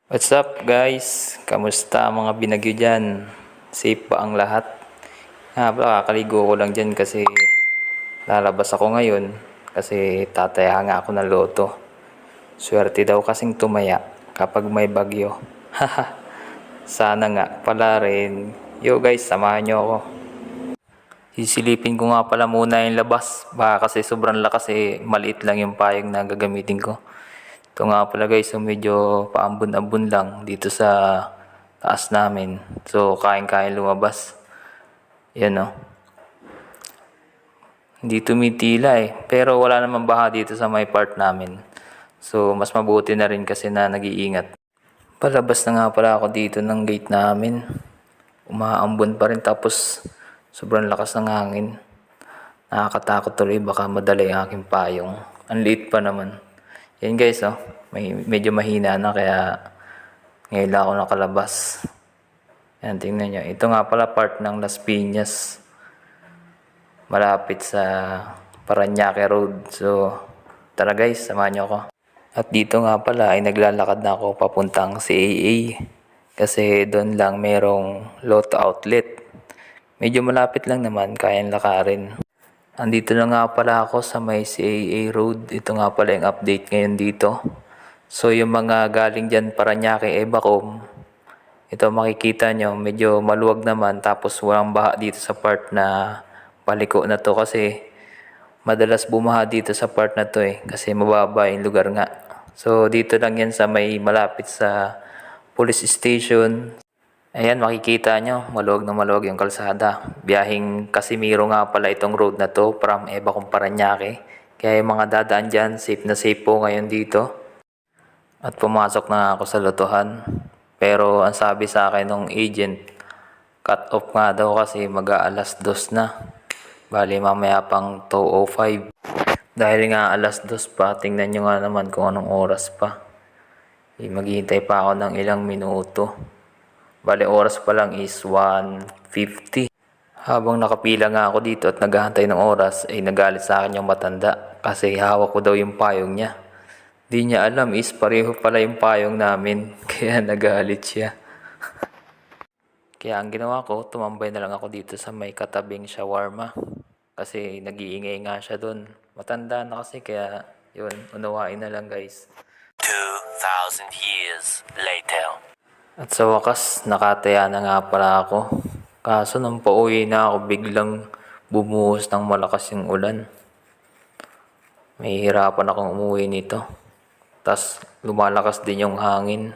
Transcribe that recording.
What's up guys? Kamusta mga binagyo dyan? Safe ba ang lahat? Kakaligo ko lang dyan kasi lalabas ako ngayon kasi tataya nga ako ng loto. Swerte daw kasing tumaya kapag may bagyo. Sana nga pala rin. Yo guys, samahan nyo ako. Sisilipin ko nga pala muna yung labas. Baka kasi sobrang lakas maliit lang yung payong na gagamitin ko. Ito nga pala guys, so medyo paambun-ambun lang dito sa taas namin. So kain-kain lumabas. Yan o. Hindi tumitila pero wala naman baha dito sa may part namin. So mas mabuti na rin kasi na nag-iingat. Palabas na nga pala ako dito ng gate namin. Umaambon pa rin tapos sobrang lakas ng hangin. Nakakatakot tuloy, baka madala yung aking payong. Ang liit pa naman. Yan guys, medyo mahina na kaya ngayon lang ako nakalabas. Yan, tingnan nyo. Ito nga pala part ng Las Piñas. Malapit sa Parañaque Road. So, tara guys, samahan nyo ako. At dito nga pala ay naglalakad na ako papuntang CAA. Kasi doon lang merong Lotto outlet. Medyo malapit lang naman, kayang lakarin. Andito na nga pala ako sa may CAA Road. Ito nga pala yung update ngayon dito. So yung mga galing dyan Parañaque, Bacom, ito makikita nyo medyo maluwag naman tapos walang baha dito sa part na paliko na to kasi madalas bumaha dito sa part na to kasi mababa yung lugar nga. So dito lang yan sa may malapit sa police station. Ayan, makikita nyo, maluwag na maluwag yung kalsada. Biyahing Casimiro nga pala itong road na to from Bacom Parañaque. Kaya yung mga dadaan dyan, safe na safe po ngayon dito. At pumasok na ako sa lotohan. Pero ang sabi sa akin ng agent, cut off nga daw kasi mag-aalas 2 na. Bali mamaya pang 2:05. Dahil nga alas 2 pa, tingnan nyo nga naman kung anong oras pa. Maghihintay pa ako ng ilang minuto. Bali oras pa lang is 1:50. Habang nakapila nga ako dito at naghahantay ng oras ay nagalit sa akin yung matanda kasi hawak ko daw yung payong niya. Di niya alam is pareho pala yung payong namin kaya nagalit siya. Kaya ang ginawa ko, tumambay na lang ako dito sa may katabing shawarma kasi nag-iingay nga siya doon. Matanda na kasi kaya yun, unawain na lang guys. 2,000 years later. At sa wakas, nakataya na nga pala ako. Kaso nung pauwi na ako, biglang bumuhos ng malakas yung ulan. May hirapan akong umuwi nito. Tas lumalakas din yung hangin.